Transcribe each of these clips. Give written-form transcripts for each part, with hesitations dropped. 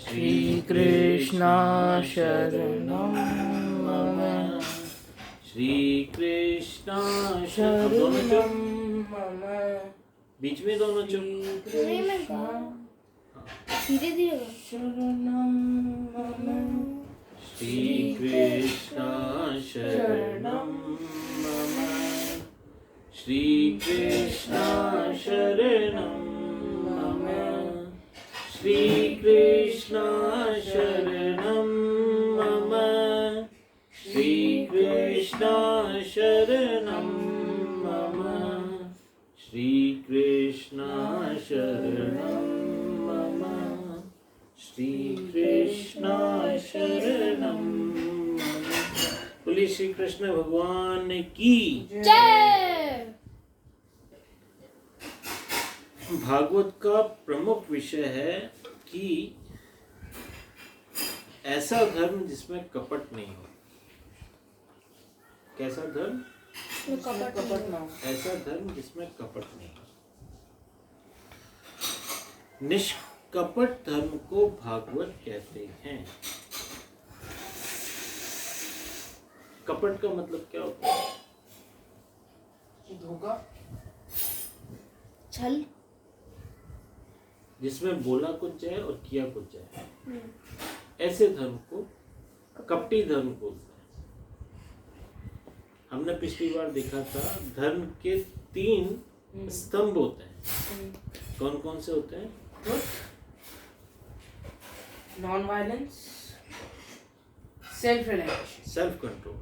श्री कृष्ण शरणम मम श्री कृष्ण शरणम मम बीच में दोनों चुप। धीरे धीरे शरणम मम श्री कृष्ण शरणम मम श्री कृष्ण शरणम मम श्री कृष्ण शरणम मम श्री कृष्ण शरणम मम श्री कृष्ण शरणम मम श्री कृष्ण शरणम मम। बोलिए श्री कृष्ण भगवान की जय। भागवत का प्रमुख विषय है कि ऐसा धर्म जिसमें कपट नहीं हो। कैसा धर्म? कपट ना हो। ऐसा धर्म जिसमें कपट नहीं हो। निष्कपट धर्म को भागवत कहते हैं। कपट का मतलब क्या होता है? धोखा, छल, जिसमें बोला कुछ जाए और किया कुछ जाए, ऐसे धर्म को कपटी धर्म बोलते हैं। हमने पिछली बार देखा था धर्म के 3 स्तंभ होते हैं। कौन कौन से होते हैं? Non violence, self realisation, self control.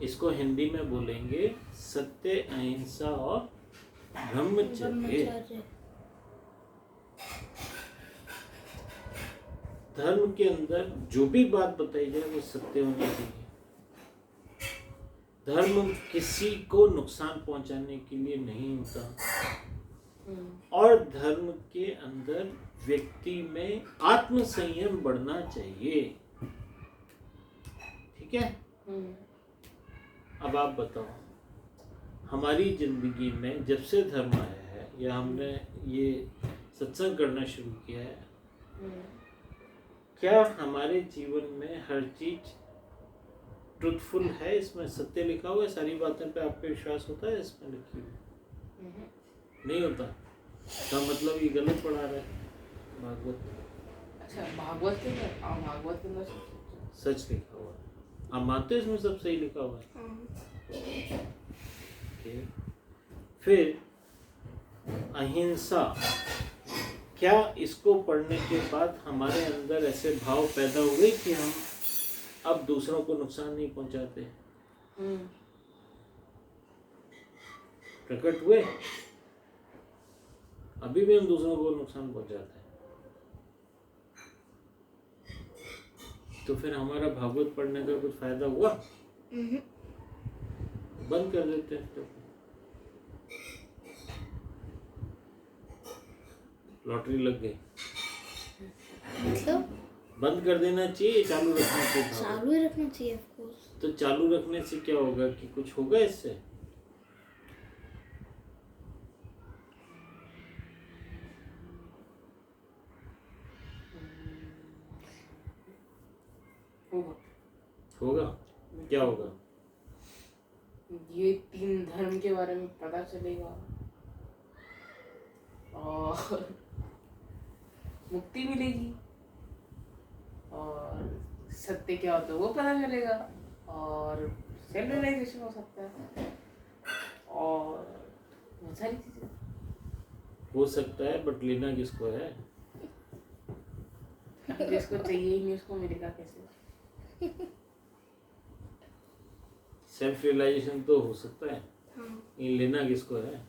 इसको हिंदी में बोलेंगे सत्य, अहिंसा और ब्रह्मचर्य। धर्म के अंदर जो भी बात बताई जाए वो सत्य होनी चाहिए। धर्म किसी को नुकसान पहुंचाने के लिए नहीं होता और धर्म के अंदर व्यक्ति में आत्मसंयम बढ़ना चाहिए। ठीक है? अब आप बताओ, हमारी जिंदगी में जब से धर्म आया है या हमने ये सत्संग करना शुरू किया है, क्या हमारे जीवन में हर चीज ट्रुथफुल है? इसमें सत्य लिखा हुआ है? सारी बातें पे आपको विश्वास होता है इसमें लिखी हुई? नहीं होता। तो मतलब ये गलत पढ़ा रहा है भागवत। अच्छा, भागवत के अंदर सच लिखा हुआ है। आप मानते हो इसमें सब सही लिखा हुआ है? Okay. फिर अहिंसा, क्या इसको पढ़ने के बाद हमारे अंदर ऐसे भाव पैदा हुए कि हम अब दूसरों को नुकसान नहीं पहुंचाते? प्रकट हुए? अभी भी हम दूसरों को नुकसान पहुंचाते हैं। तो फिर हमारा भागवत पढ़ने का कुछ फायदा हुआ? बंद कर देते हैं तो लॉटरी लग गई। मतलब बंद कर देना चाहिए, चालू रखना चाहिए? चालू ही रखना चाहिए ऑफ कोर्स। तो चालू रखने से क्या होगा कि कुछ होगा इससे? होगा? क्या होगा? ये 3 धर्म के बारे में पता चलेगा और मुक्ति मिलेगी और सत्य क्या होता है वो पता चलेगा और सेल्फ रियलाइजेशन हो सकता है और बहुत सारी चीजें हो सकता है, बट लेना किसको है? जिसको चाहिए ही नहीं उसको मिलेगा कैसे? सेल्फ रियलाइजेशन तो हो सकता है, ये लेना किसको है?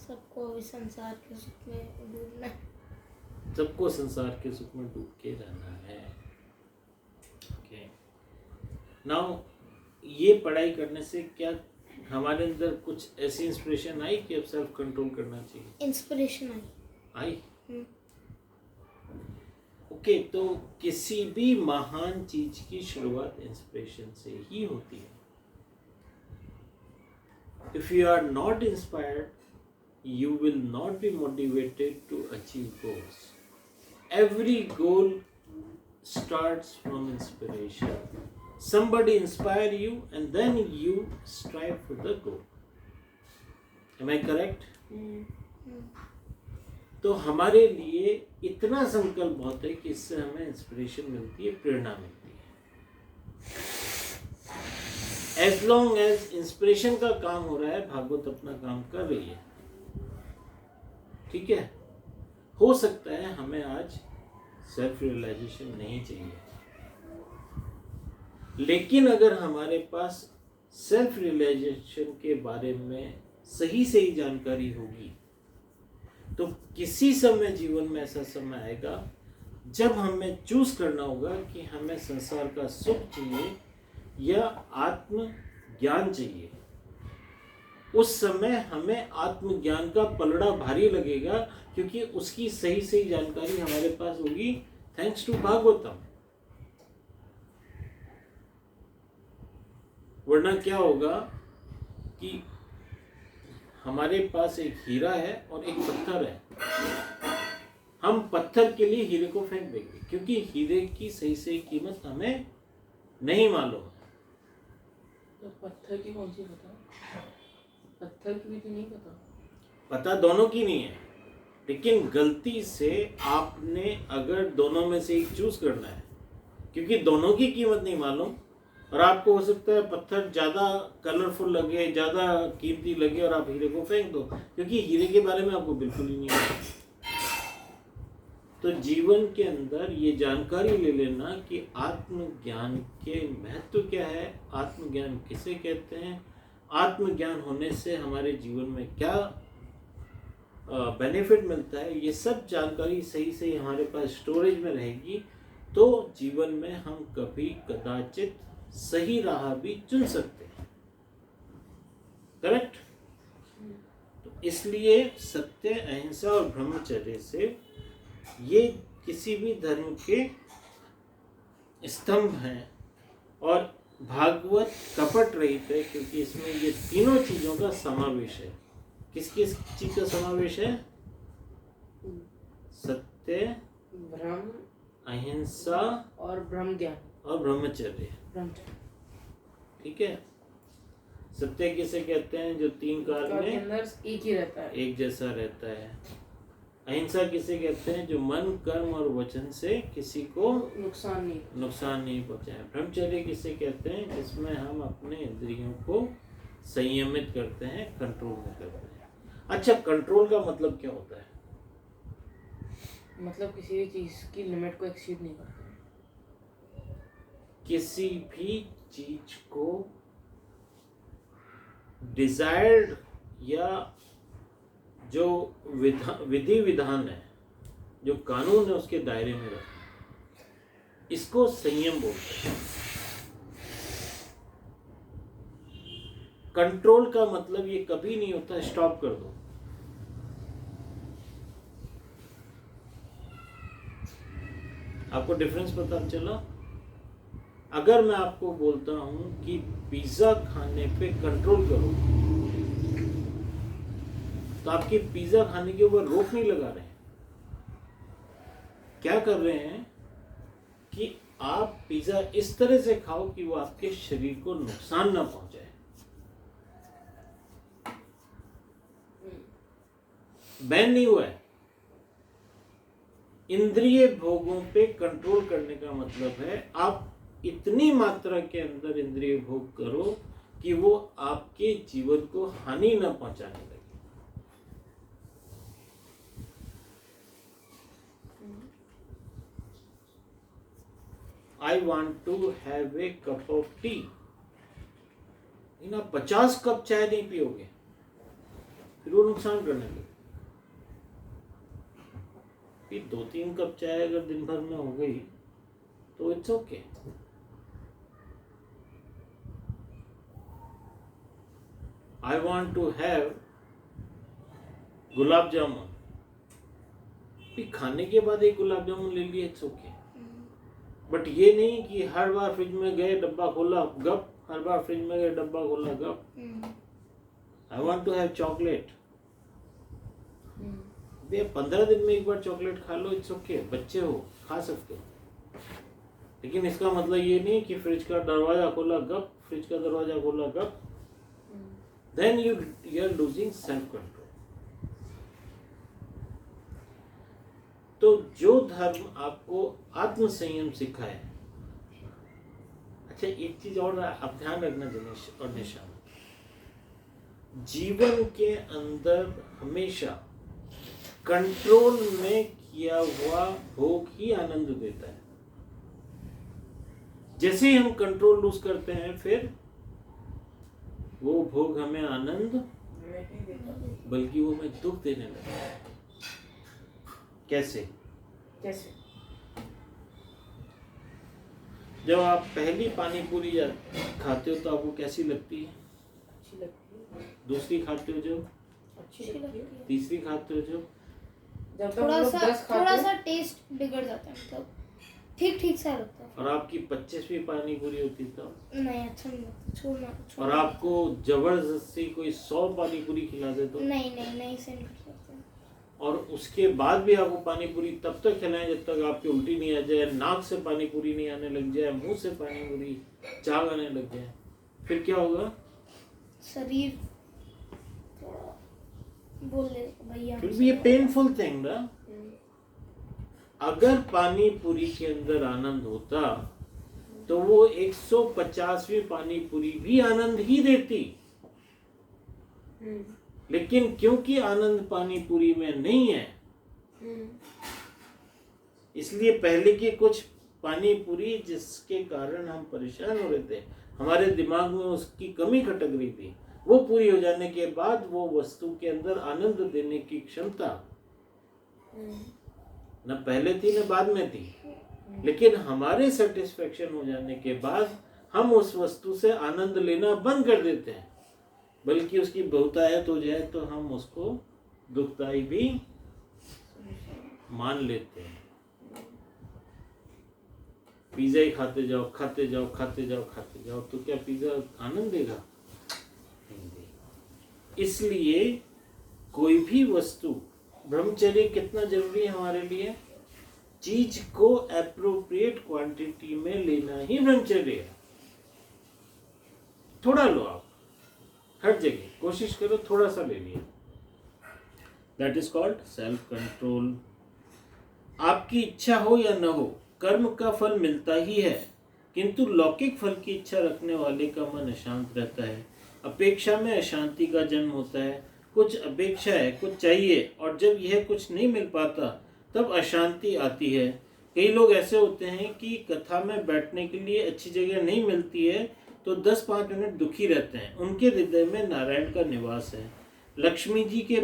सबको अभी संसार के सुख में डूबना है। सबको संसार के सुख में डूब के रहना है। ओके, नाउ ये पढ़ाई करने से क्या हमारे अंदर कुछ ऐसी इंस्पिरेशन आई कि अब सेल्फ कंट्रोल करना चाहिए? इंस्पिरेशन आई। ओके, तो किसी भी महान चीज की शुरुआत इंस्पिरेशन से ही होती है। If you are not inspired you will not be motivated to achieve goals. Every goal starts from inspiration. Somebody inspire you and then you strive for the goal. Am I correct? तो हमारे लिए इतना संकल्प बहुत है कि इससे हमें इंस्पिरेशन मिलती है, प्रेरणा मिलती है। एज लॉन्ग एज इंस्पिरेशन का काम हो रहा है, भागवत अपना काम कर रही है। ठीक है, हो सकता है हमें आज सेल्फ रियलाइजेशन नहीं चाहिए, लेकिन अगर हमारे पास सेल्फ रियलाइजेशन के बारे में सही सही जानकारी होगी तो किसी समय जीवन में ऐसा समय आएगा जब हमें चूज करना होगा कि हमें संसार का सुख चाहिए या आत्म ज्ञान चाहिए। उस समय हमें आत्मज्ञान का पलड़ा भारी लगेगा क्योंकि उसकी सही सही जानकारी हमारे पास होगी थैंक्स टू भागवतम। वरना क्या होगा कि हमारे पास एक हीरा है और एक पत्थर है, हम पत्थर के लिए हीरे को फेंक देंगे क्योंकि हीरे की सही सही कीमत हमें नहीं मालूम है। तो पत्थर की कौन सी पता? पत्थर की भी तो नहीं पता दोनों की नहीं है, लेकिन गलती से आपने अगर दोनों में से एक चूज करना है क्योंकि दोनों की कीमत नहीं मालूम और आपको हो सकता है पत्थर ज़्यादा कलरफुल लगे, ज़्यादा कीमती लगे और आप हीरे को फेंक दो क्योंकि हीरे के बारे में आपको बिल्कुल ही नहीं पता। तो जीवन के अंदर ये जानकारी ले लेना कि आत्मज्ञान के महत्व क्या है, आत्मज्ञान किसे कहते हैं, आत्मज्ञान होने से हमारे जीवन में क्या बेनिफिट मिलता है, ये सब जानकारी सही सही हमारे पास स्टोरेज में रहेगी तो जीवन में हम कभी कदाचित सही राह भी चुन सकते हैं। करेक्ट? तो इसलिए सत्य, अहिंसा और ब्रह्मचर्य से ये किसी भी धर्म के स्तंभ हैं और भागवत कपट रहित है क्योंकि इसमें ये तीनों चीजों का समावेश है। किस किस चीज का समावेश है? सत्य, ब्रह्म, अहिंसा और ब्रह्म ज्ञान और ब्रह्मचर्य। ठीक है। सत्य किसे कहते हैं? जो तीन काल में एक ही रहता है, एक जैसा रहता है। अहिंसा किसे कहते हैं? जो मन, कर्म और वचन से किसी को नुकसान नहीं पहुंचाए। ब्रह्मचर्य किसे कहते हैं? जिसमें हम अपने इंद्रियों को संयमित करते हैं, कंट्रोल में करते हैं। अच्छा, कंट्रोल का मतलब क्या होता है? मतलब किसी भी चीज की लिमिट को एक्सीड नहीं करते। किसी भी चीज को डिजायर्ड या जो विधि विधान है, जो कानून है, उसके दायरे में रखना, इसको संयम बोलते हैं। कंट्रोल का मतलब ये कभी नहीं होता स्टॉप कर दो। आपको डिफरेंस पता चला? अगर मैं आपको बोलता हूं कि पिज्जा खाने पे कंट्रोल करो तो आपकी पिज्जा खाने के ऊपर रोक नहीं लगा रहे हैं। क्या कर रहे हैं कि आप पिज्जा इस तरह से खाओ कि वो आपके शरीर को नुकसान ना पहुंचाए। बैन नहीं हुआ है। इंद्रिय भोगों पे कंट्रोल करने का मतलब है आप इतनी मात्रा के अंदर इंद्रिय भोग करो कि वो आपके जीवन को हानि न पहुंचाने लगे। I want to have a cup of tea. आप 50 कप चाय नहीं पियोगे, फिर वो नुकसान करने लगे। 2-3 कप चाय अगर दिन भर में हो गई तो it's okay. I want to have gulab jamun, फिर खाने के बाद एक गुलाब जामुन ले लिए, इट्स ओके। बट ये नहीं कि हर बार फ्रिज में गए डब्बा खोला गप, हर बार फ्रिज में गए डब्बा खोला गप। I want to have chocolate, भैया 15 दिन में एक बार चॉकलेट खा लो, इट्स ओके, बच्चे हो खा सकते हो, लेकिन इसका मतलब ये नहीं कि फ्रिज का दरवाजा खोला गप, फ्रिज का दरवाजा खोला गप, then you are losing self control. तो जो धर्म आपको आत्म संयम सिखाए, अच्छा एक चीज और आप ध्यान रखना दिनेश और निशा, जीवन के अंदर हमेशा कंट्रोल में किया हुआ भोग ही आनंद देता है। जैसे ही हम कंट्रोल लूज करते हैं, फिर वो भोग हमें आनंद बल्कि वो हमें दुख देने लगता है। कैसे? कैसे? जब आप पहली पानी पूरी खाते हो तो आपको कैसी लगती है? अच्छी लगती है। दूसरी खाते हो जब, अच्छी लगती है। तीसरी खाते हो जब जब तक थोड़ा हम लोग सा 10 खाते थोड़ा हैं, सा टेस्ट बिगड़ जाता है, मतलब ठीक ठीक सा लगता है। और आपकी 25वीं पानी पूरी होती तब, नहीं अच्छा नहीं लगता, छोड़ना और आपको जबरदस्ती कोई 100 पानी पूरी खिला दे तो, नहीं सेंड कर सकते। और उसके बाद भी आपको पानी पूरी तब तक खिलाएं जब तक आपकी उल्टी नहीं आ जाए, नाक से पानी पूरी नहीं आने लग जाए, मुंह से पानी पूरी चाव आने लग जाए, फिर क्या होगा? शरीर थोड़ा बोल दे भैया। फिर भी ये पेनफुल थिंग ना। अगर पानी पूरी के अंदर आनंद होता तो वो 150वीं पानी पूरी भी आनंद ही देती, लेकिन क्योंकि आनंद पानी पूरी में नहीं है, इसलिए पहले की कुछ पानी पूरी जिसके कारण हम परेशान हो रहे थे, हमारे दिमाग में उसकी कमी खटक रही थी, वो पूरी हो जाने के बाद वो वस्तु के अंदर आनंद देने की क्षमता न पहले थी न बाद में थी, लेकिन हमारे सेटिस्फेक्शन हो जाने के बाद हम उस वस्तु से आनंद लेना बंद कर देते हैं, बल्कि उसकी बहुतायत हो जाए तो हम उसको दुखदाई भी मान लेते हैं। पिज्जा ही खाते जाओ खाते जाओ खाते जाओ खाते जाओ, तो क्या पिज्जा आनंद देगा? नहीं देगा। इसलिए कोई भी वस्तु, ब्रह्मचर्य कितना जरूरी है हमारे लिए, चीज को एप्रोप्रिएट क्वांटिटी में लेना ही ब्रह्मचर्य है। थोड़ा लो आप, हर जगह कोशिश करो थोड़ा सा ले लिया, that is called self control. आपकी इच्छा हो या न हो, कर्म का फल मिलता ही है, किंतु लौकिक फल की इच्छा रखने वाले का मन अशांत रहता है। अपेक्षा में अशांति का जन्म होता है। कुछ अपेक्षा है, कुछ चाहिए, और जब यह कुछ नहीं मिल पाता तब अशांति आती है। कई लोग ऐसे होते हैं कि कथा में बैठने के लिए अच्छी जगह नहीं मिलती है तो 10-5 मिनट दुखी रहते हैं। उनके हृदय में नारायण का निवास है। लक्ष्मी जी के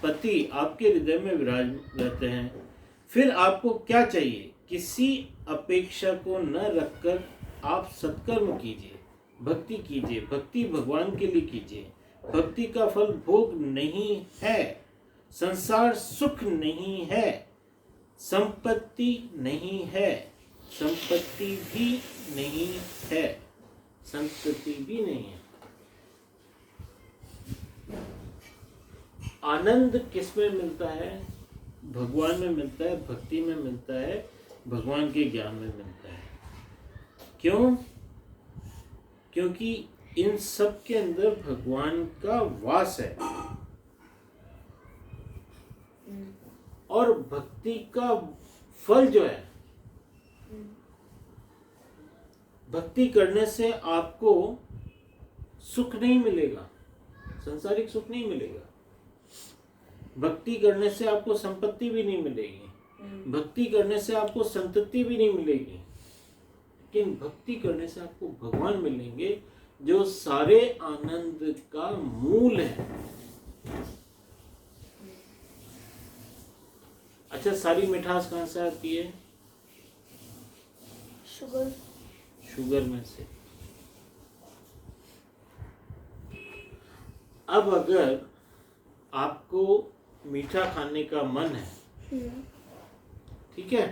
पति आपके हृदय में विराज रहते हैं। फिर आपको क्या चाहिए? किसी अपेक्षा को न रखकर आप सत्कर्म कीजिए, भक्ति कीजिए। भक्ति भगवान के लिए कीजिए। भक्ति का फल भोग नहीं है, संसार सुख नहीं है, संपत्ति नहीं है, संपत्ति भी नहीं है, संतति भी नहीं है। आनंद किस में मिलता है? भगवान में मिलता है, भक्ति में मिलता है, भगवान के ज्ञान में मिलता है। क्यों? क्योंकि इन सब के अंदर भगवान का वास है, और भक्ति का फल जो है, भक्ति करने से आपको सुख नहीं मिलेगा, सांसारिक सुख नहीं मिलेगा। भक्ति करने से आपको संपत्ति भी नहीं मिलेगी, भक्ति करने से आपको संतति भी नहीं मिलेगी, लेकिन भक्ति करने से आपको भगवान मिलेंगे जो सारे आनंद का मूल है। अच्छा, सारी मिठास कहाँ से आती है? शुगर में से। अब अगर आपको मीठा खाने का मन है, ठीक है,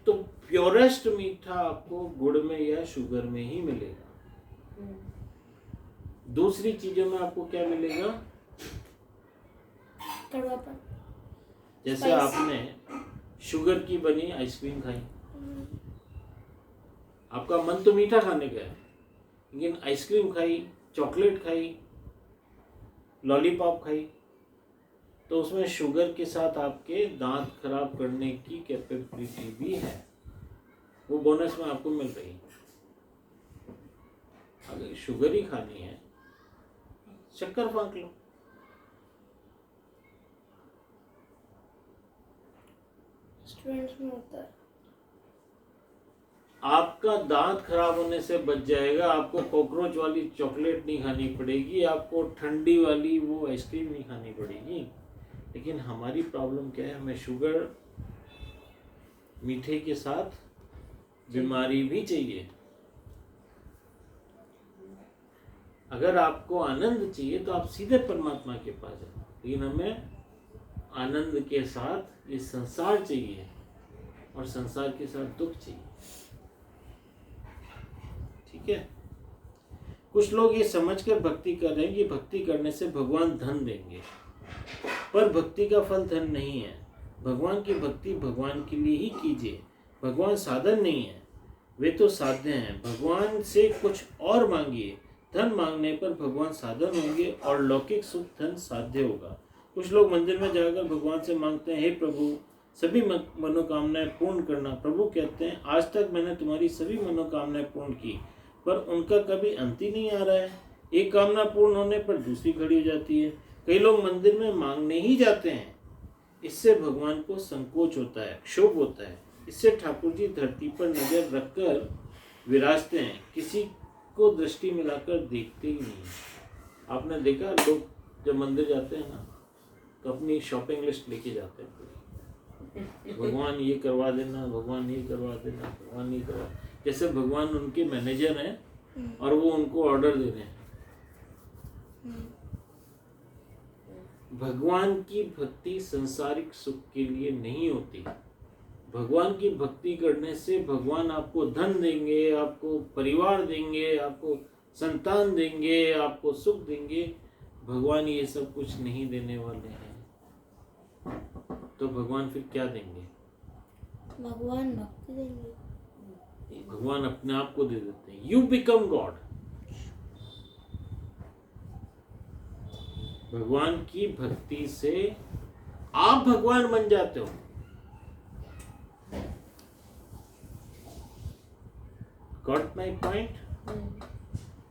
तो प्योरेस्ट मीठा आपको गुड़ में या शुगर में ही मिलेगा। दूसरी चीजों में आपको क्या मिलेगा? कड़वापन। जैसे आपने शुगर की बनी आइसक्रीम खाई, आपका मन तो मीठा खाने का है, लेकिन आइसक्रीम खाई, चॉकलेट खाई, लॉलीपॉप खाई, तो उसमें शुगर के साथ आपके दांत खराब करने की कैपेबिलिटी भी है, वो बोनस में आपको मिल रही है। अगर शुगर ही खानी है, शक्कर फाँक लो। स्टूडेंट्स में होता है। आपका दांत खराब होने से बच जाएगा, आपको कॉकरोच वाली चॉकलेट नहीं खानी पड़ेगी, आपको ठंडी वाली वो आइसक्रीम नहीं खानी पड़ेगी। लेकिन हमारी प्रॉब्लम क्या है, हमें शुगर, मीठे के साथ बीमारी भी चाहिए। अगर आपको आनंद चाहिए तो आप सीधे परमात्मा के पास जाओ, लेकिन हमें आनंद के साथ ये संसार चाहिए और संसार के साथ दुख चाहिए। ठीक है? कुछ लोग ये समझकर भक्ति कर रहे हैं कि भक्ति करने से भगवान धन देंगे, पर भक्ति का फल धन नहीं है। भगवान की भक्ति भगवान के लिए ही कीजिए। भगवान साधन नहीं है, वे तो साध्य हैं। भगवान से कुछ और मांगिए। धन मांगने पर भगवान साधन होंगे और लौकिक सुख धन साध्य होगा। कुछ लोग मंदिर में जाकर भगवान से मांगते हैं, हे प्रभु सभी मनोकामनाएं पूर्ण करना। प्रभु कहते हैं, आज तक मैंने तुम्हारी सभी मनोकामनाएं पूर्ण की, पर उनका कभी अंत ही नहीं आ रहा है। एक कामना पूर्ण होने पर दूसरी खड़ी हो जाती है। कई लोग मंदिर में मांगने ही जाते हैं, इससे भगवान को संकोच होता है, क्षोभ होता है। इससे ठाकुर जी धरती पर नजर रखकर विराजते हैं, किसी को दृष्टि मिलाकर देखते ही नहीं। आपने देखा, लोग जब मंदिर जाते हैं ना, तो अपनी शॉपिंग लिस्ट लेके जाते हैं पूरी। भगवान ये करवा देना, भगवान ये करवा देना, भगवान ये करवा, जैसे भगवान उनके मैनेजर हैं और वो उनको ऑर्डर दे रहे हैं। भगवान की भक्ति संसारिक सुख के लिए नहीं होती। भगवान की भक्ति करने से भगवान आपको धन देंगे, आपको परिवार देंगे, आपको संतान देंगे, आपको सुख देंगे। भगवान ये सब कुछ नहीं देने वाले हैं, तो भगवान फिर क्या देंगे? भगवान भक्ति देंगे। भगवान अपने आप को दे देते हैं। You become God. भगवान की भक्ति से आप भगवान बन जाते हो। Got my point?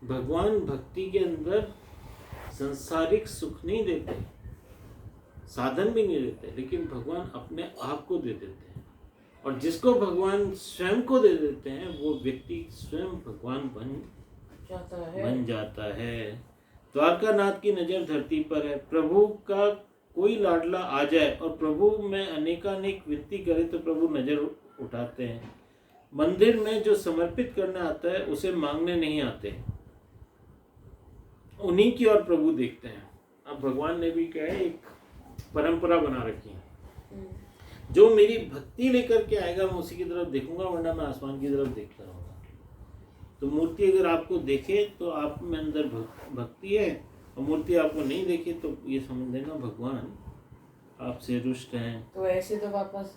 भगवान भक्ति के अंदर संसारिक सुख नहीं देते, साधन भी नहीं देते, लेकिन भगवान अपने आप को दे देते हैं। और जिसको भगवान स्वयं को दे देते हैं, वो व्यक्ति स्वयं भगवान बन जाता है। द्वारकानाथ की नजर धरती पर है। प्रभु का कोई लाडला आ जाए और प्रभु में अनेकानेक विनती करे तो प्रभु नजर उठाते हैं। मंदिर में जो समर्पित करने आता है, उसे मांगने नहीं आते, उन्हीं की ओर प्रभु देखते हैं। अब भगवान ने भी क्या है, एक परंपरा बना रखी है, जो मेरी भक्ति लेकर के आएगा मैं उसी की तरफ देखूंगा, वरना मैं आसमान की तरफ देखता रहूंगा। तो मूर्ति अगर आपको देखे तो आप में अंदर भक्ति है, और मूर्ति आपको नहीं देखे तो ये समझ लेना भगवान आपसे रुष्ट हैं। तो ऐसे तो वापस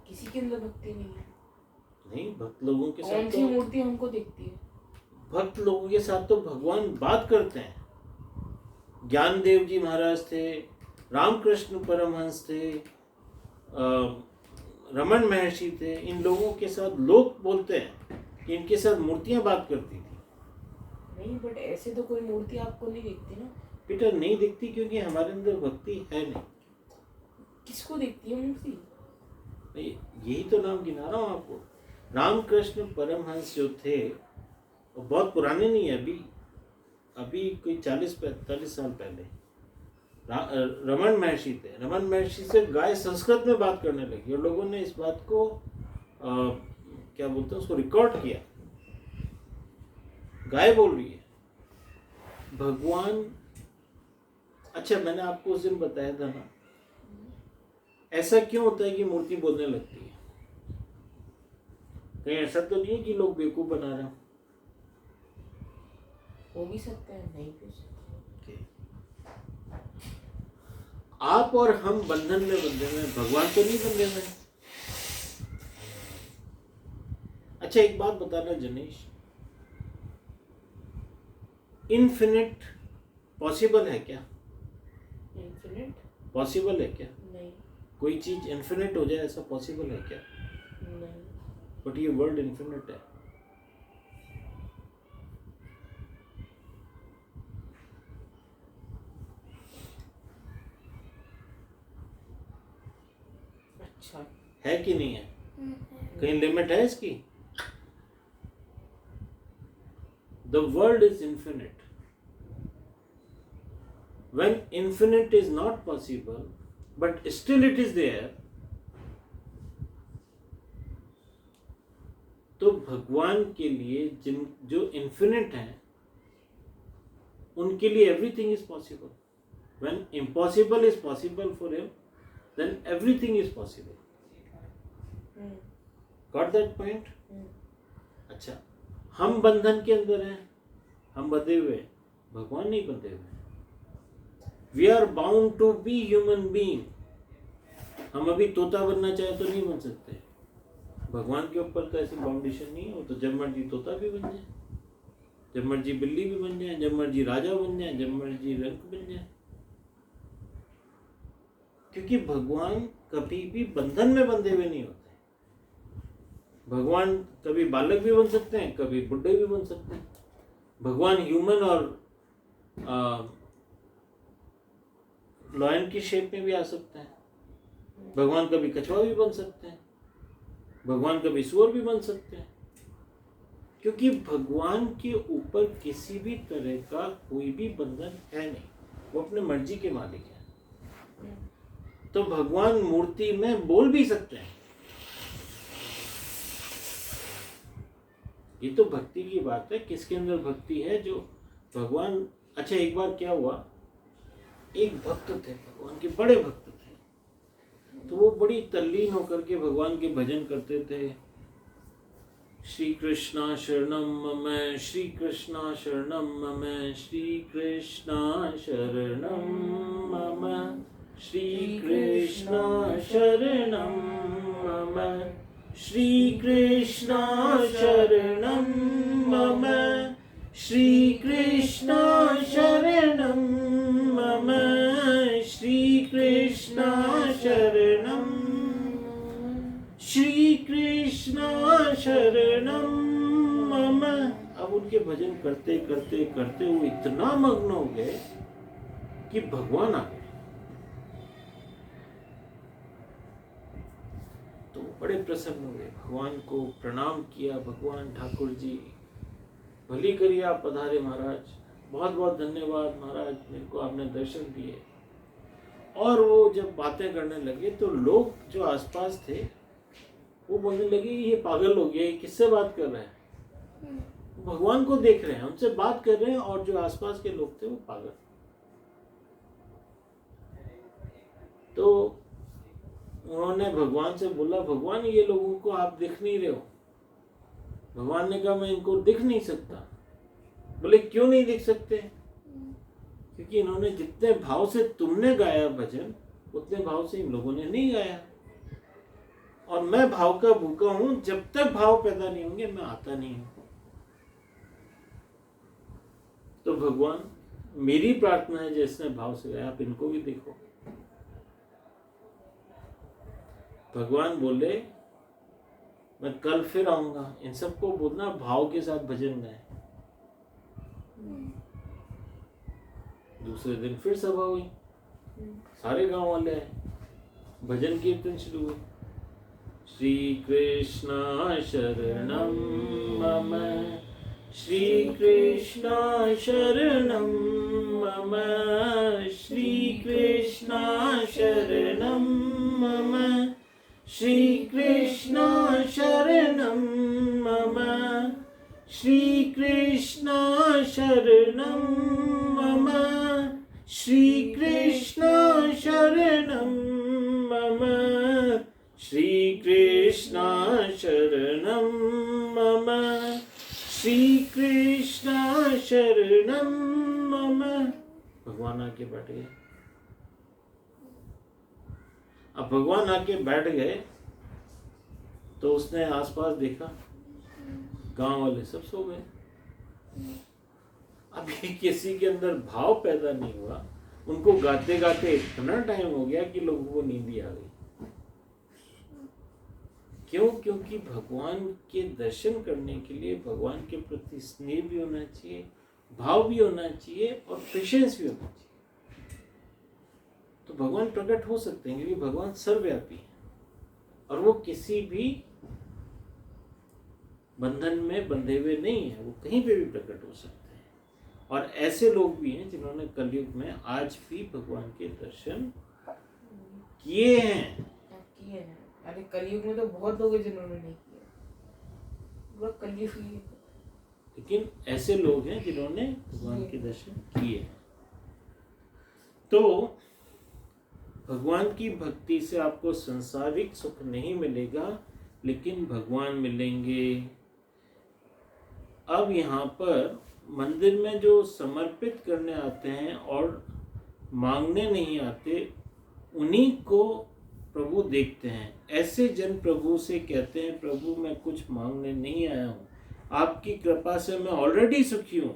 किसी के अंदर भक्ति नहीं है। नहीं, भक्त लोगों के साथ कौन सी मूर्ति हमको दिखती है? भक्त लोगों के साथ तो भगवान बात करते हैं। ज्ञानदेव जी महाराज थे, रामकृष्ण परमहंस थे, रमन महर्षि थे। इन लोगों के साथ लोग बोलते हैं कि इनके साथ मूर्तियां बात करती थी। नहीं, बट ऐसे तो कोई मूर्ति आपको नहीं दिखती ना। बेटा नहीं दिखती, क्योंकि हमारे अंदर भक्ति है नहीं। किसको दिखती है मूर्ति? यही तो नाम गिना रहा हूँ आपको। रामकृष्ण परमहंस जो थे, वो बहुत पुराने नहीं है, अभी कोई 40-45 साल पहले रमन महर्षि थे। रमन महर्षि से गाय संस्कृत में बात करने लगी और लोगों ने इस बात को क्या बोलते हैं, उसको रिकॉर्ड किया। गाय बोल रही है, भगवान। अच्छा, मैंने आपको उस दिन बताया था ना, ऐसा क्यों होता है कि मूर्ति बोलने लगती है? कहीं ऐसा तो नहीं है कि लोग बेवकूफ बना रहे हैं? हो भी सकता है, नहीं भी हो सकता। आप और हम बंधन में बंधे हुए हैं, भगवान तो नहीं बंधे हुए हैं। अच्छा एक बात बताना जनीश, इन्फिनिट पॉसिबल है क्या? इन्फिनिट पॉसिबल है क्या? नहीं। कोई चीज इन्फिनिट हो जाए ऐसा पॉसिबल है क्या? नहीं। बट ये वर्ड इन्फिनिट है। अच्छा है कि नहीं है? कहीं लिमिट है इसकी? The world is infinite. When infinite is not possible, but still it is there, तो भगवान के लिए जो इन्फिनिट हैं उनके लिए everything is possible. When impossible is possible for him, then everything is possible. Got that point? अच्छा, हम बंधन के अंदर हैं, हम बंधे हुए हैं, भगवान नहीं बंधे हुए। We are bound to be human being. हम अभी तोता बनना चाहे तो नहीं बन सकते। भगवान के ऊपर तो ऐसी बाउंडेशन नहीं है, वो तो जब मर्जी तोता भी बन जाए, जब मर्जी बिल्ली भी बन जाए, जब मर्जी राजा बन जाए, जब मर्जी रंक बन जाए। क्योंकि भगवान कभी भी बंधन में बंधे हुए नहीं होते। भगवान कभी बालक भी बन सकते हैं, कभी बुढ़े भी बन सकते हैं। भगवान ह्यूमन और लॉयन की शेप में भी आ सकते हैं। भगवान कभी कछुआ भी बन सकते हैं, भगवान कभी सूअर भी बन सकते हैं। क्योंकि भगवान के ऊपर किसी भी तरह का कोई भी बंधन है नहीं, वो अपने मर्जी के मालिक है। तो भगवान मूर्ति में बोल भी सकते हैं। ये तो भक्ति की बात है, किसके अंदर भक्ति है जो भगवान। अच्छा एक बार क्या हुआ, एक भक्त थे, भगवान के बड़े भक्त थे, तो वो बड़ी तल्लीन होकर के भगवान के भजन करते थे। श्री कृष्णा शरणम मम, श्री कृष्णा शरणम मम, श्री कृष्णा शरणम मम, श्री कृष्णा शरणम मम, श्री कृष्णा शरणम मम, श्री कृष्णा शरणम मम, श्री कृष्णा शरणम, श्री कृष्णा शरणम मम। अब उनके भजन करते करते करते वो इतना मग्न हो गए कि भगवान आ गए। तो बड़े प्रसन्न हुए, भगवान को प्रणाम किया। भगवान ठाकुर जी भली करिए, आप पधारे महाराज, बहुत बहुत धन्यवाद महाराज, मेरे को आपने दर्शन दिए। और वो जब बातें करने लगे तो लोग जो आसपास थे वो बोलने लगे ये पागल हो गया, ये किससे बात कर रहा है। भगवान को देख रहे हैं, उनसे बात कर रहे हैं, और जो आसपास के लोग थे वो पागल। तो उन्होंने भगवान से बोला, भगवान ये लोगों को आप दिख नहीं रहे हो। भगवान ने कहा मैं इनको दिख नहीं सकता। बोले क्यों नहीं दिख सकते? क्योंकि इन्होंने जितने भाव से तुमने गाया भजन, उतने भाव से इन लोगों ने नहीं गाया। और मैं भाव का भूखा हूं, जब तक भाव पैदा नहीं होंगे मैं आता नहीं हूं। तो भगवान मेरी प्रार्थना है जिसने भाव से गाया, आप इनको भी देखो। भगवान बोले मैं कल फिर आऊंगा, इन सबको बोलना भाव के साथ भजन गाए। दूसरे दिन फिर सभा हुई, सारे गांव वाले आए, भजन कीर्तन शुरू हुआ। श्री कृष्णा शरणम मम, श्री कृष्णा शरणम मम, श्री कृष्णा शरणम मम, श्री कृष्णा शरणम मम, श्री कृष्णा शरणम मम, श्री कृष्णा शरणम मम, श्री कृष्णा शरणम मम, श्री कृष्णा शरणम मम। भगवान आके बैठ गए। अब भगवान आके बैठ गए तो उसने आसपास देखा, गांव वाले सब सो गए। अभी किसी के अंदर भाव पैदा नहीं हुआ, उनको गाते गाते इतना टाइम हो गया कि लोगों को नींद ही आ गई। क्यों? क्योंकि भगवान के दर्शन करने के लिए भगवान के प्रति स्नेह भी होना चाहिए, भाव भी होना चाहिए और पेशेंस भी होना चाहिए। तो भगवान प्रकट हो सकते हैं क्योंकि भगवान सर्वव्यापी है और वो किसी भी बंधन में बंधे हुए नहीं है, वो कहीं पे भी प्रकट हो सकते हैं। और ऐसे लोग भी हैं जिन्होंने कलयुग में आज भी भगवान के दर्शन किए हैं। अरे कलयुग में तो बहुत लोग हैं जिन्होंने नहीं किया, पूरा कलयुग ही है। लेकिन ऐसे लोग हैं जिन्होंने भगवान के दर्शन किए हैं। तो भगवान की भक्ति से आपको संसारिक सुख नहीं मिलेगा, लेकिन भगवान मिलेंगे। अब यहाँ पर मंदिर में जो समर्पित करने आते हैं और मांगने नहीं आते, उन्हीं को प्रभु देखते हैं। ऐसे जन प्रभु से कहते हैं, प्रभु मैं कुछ मांगने नहीं आया हूँ, आपकी कृपा से मैं ऑलरेडी सुखी हूँ।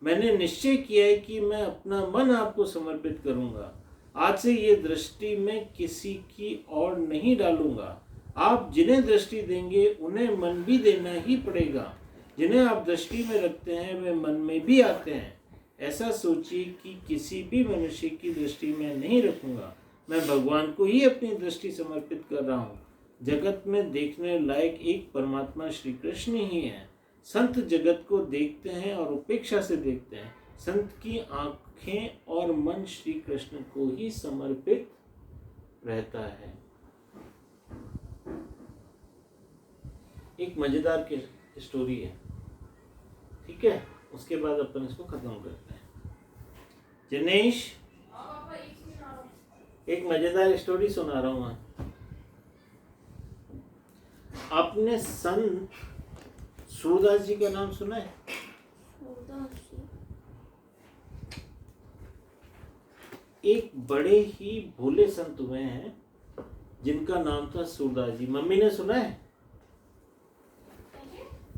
मैंने निश्चय किया है कि मैं अपना मन आपको समर्पित करूँगा। आज से ये दृष्टि में किसी की और नहीं डालूंगा। आप जिन्हें दृष्टि देंगे उन्हें मन भी देना ही पड़ेगा। जिन्हें आप दृष्टि में रखते हैं वे मन में भी आते हैं। ऐसा सोचिए कि किसी भी मनुष्य की दृष्टि में नहीं रखूंगा, मैं भगवान को ही अपनी दृष्टि समर्पित कर रहा हूँ। जगत में देखने लायक एक परमात्मा श्री कृष्ण ही है। संत जगत को देखते हैं और उपेक्षा से देखते हैं। संत की आंखें और मन श्री कृष्ण को ही समर्पित रहता है। एक मजेदार की स्टोरी है, ठीक है? उसके बाद अपन इसको खत्म करते हैं। जनेश, एक मजेदार स्टोरी सुना रहा हूं मैं। आपने संत सूरदास जी का नाम सुना है? एक बड़े ही भोले संत हुए हैं जिनका नाम था सूरदास जी। मम्मी ने सुना है?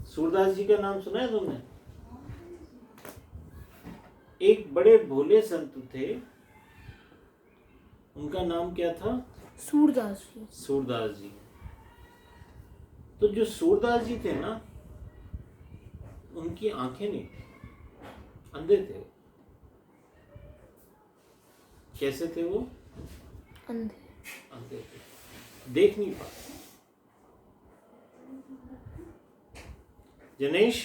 सूरदास जी का नाम सुना है तुमने? एक बड़े भोले संत थे, उनका नाम क्या था? सूरदास जी। सूरदास जी। तो जो सूरदास जी थे ना, उनकी आंखें नहीं थी, अंधे थे। कैसे थे वो? अंधे थे, देख नहीं पाते। जनेश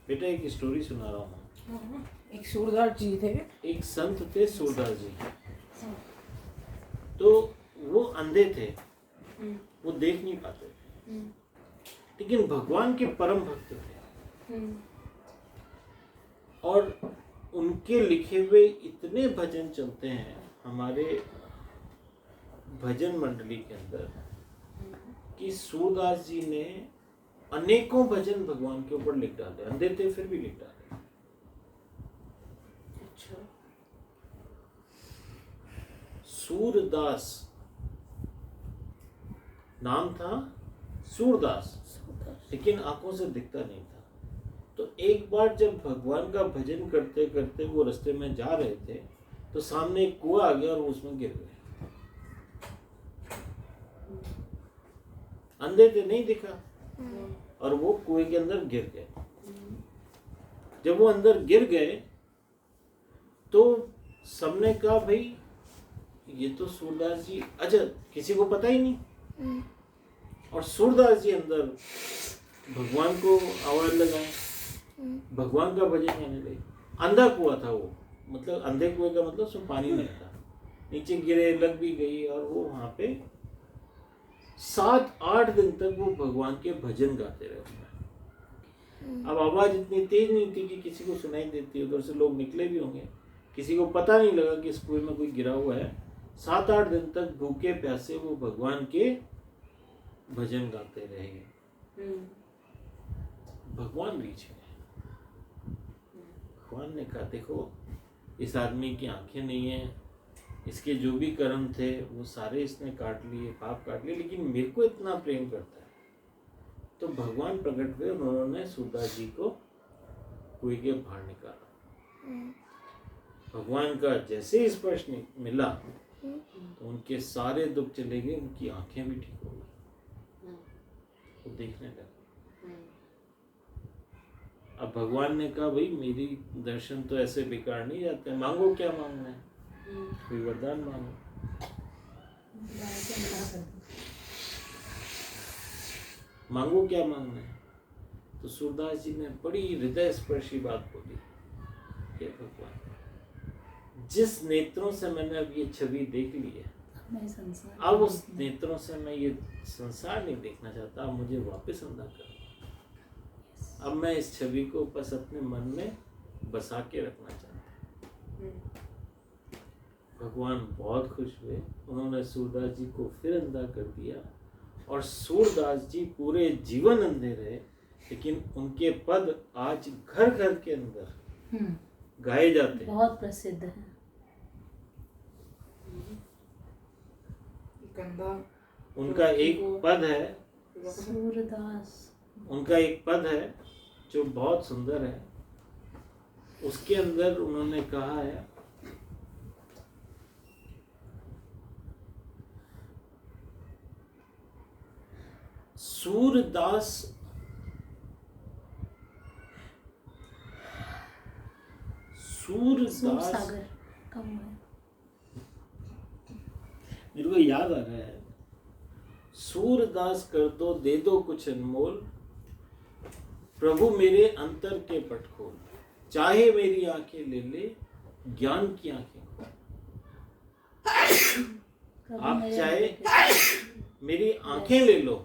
बेटा, एक स्टोरी सुना रहा हूँ। एक सूरदास जी थे, एक संत थे सूरदास जी। तो वो अंधे थे, वो देख नहीं पाते थे, लेकिन भगवान के परम भक्त थे। और उनके लिखे हुए इतने भजन चलते हैं हमारे भजन मंडली के अंदर कि सूरदास जी ने अनेकों भजन भगवान के ऊपर लिख डाले। अंधे थे फिर भी लिख डाले। अच्छा। सूरदास नाम था, सूरदास, लेकिन आंखों से दिखता नहीं था। तो एक बार जब भगवान का भजन करते करते वो रास्ते में जा रहे थे तो सामने एक कुआं आ गया और उसमें गिर गए। अंधे थे, नहीं दिखा, और वो कुएं के अंदर गिर गए। जब वो अंदर गिर गए तो सबने कहा भाई ये तो सूरदास जी, अच्छा किसी को पता ही नहीं। और सूरदास जी अंदर भगवान को आवाज लगाए, भगवान का भजन गाने लगे। अंधा कुआं था वो, मतलब अंधे कुएं का मतलब उसमें पानी नहीं था। नीचे गिरे, लग भी गई, और वो वहां पे 7-8 दिन तक वो भगवान के भजन गाते रहे। अब आवाज इतनी तेज नहीं थी कि किसी को सुनाई देती, उधर से लोग निकले भी होंगे, किसी को पता नहीं लगा कि इस कुएं में कोई गिरा हुआ है। 7-8 दिन तक भूखे प्यासे वो भगवान के भजन गाते रहे। भगवान बीच में, भगवान ने कहा देखो इस आदमी की आंखें नहीं है, इसके जो भी कर्म थे वो सारे इसने काट लिए, पाप काट लिए, लेकिन मेरे को इतना प्रेम करता है। तो भगवान प्रकट हुए, उन्होंने सूरदास जी को कुएं के बाहर निकाला। भगवान का जैसे ही स्पर्श मिला तो उनके सारे दुख चले गए, उनकी आंखें भी ठीक हो गई, वो देखने लगे। अब भगवान ने कहा भाई मेरी दर्शन तो ऐसे बेकार नहीं जाते, मांगो क्या मांगना है, कोई वरदान मांगो। मांगो क्या मांगना है। तो सूरदास जी ने बड़ी हृदय स्पर्शी बात बोली, हे भगवान जिस नेत्रों से मैंने अब ये छवि देख ली है, अब उस नेत्रों से मैं ये संसार नहीं देखना चाहता, अब मुझे वापस अंधा कर। अब मैं इस छवि को बस अपने मन में बसा के रखना चाहता हूँ। भगवान बहुत खुश हुए, उन्होंने सूरदास जी को फिर अंधा कर दिया और सूरदास जी पूरे जीवन अंधे रहे, लेकिन उनके पद आज घर घर के अंदर गाए जाते हैं, बहुत प्रसिद्ध है। उनका एक पद है, सूरदास, उनका एक पद है जो बहुत सुंदर है। उसके अंदर उन्होंने कहा है, सूरदास सागर कम है। मेरे को याद आ रहा है, सूरदास कर दो दे दो कुछ अनमोल, प्रभु मेरे अंतर के पट खोल, चाहे मेरी आंखें ले ले ज्ञान की आंखें खोल। आप चाहे मेरी आंखें ले लो,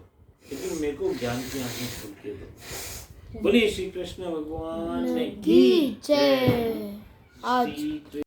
लेकिन मेरे को ज्ञान की आंखें खोल के दो। बोलिए श्री कृष्ण भगवान की जय। आज श्री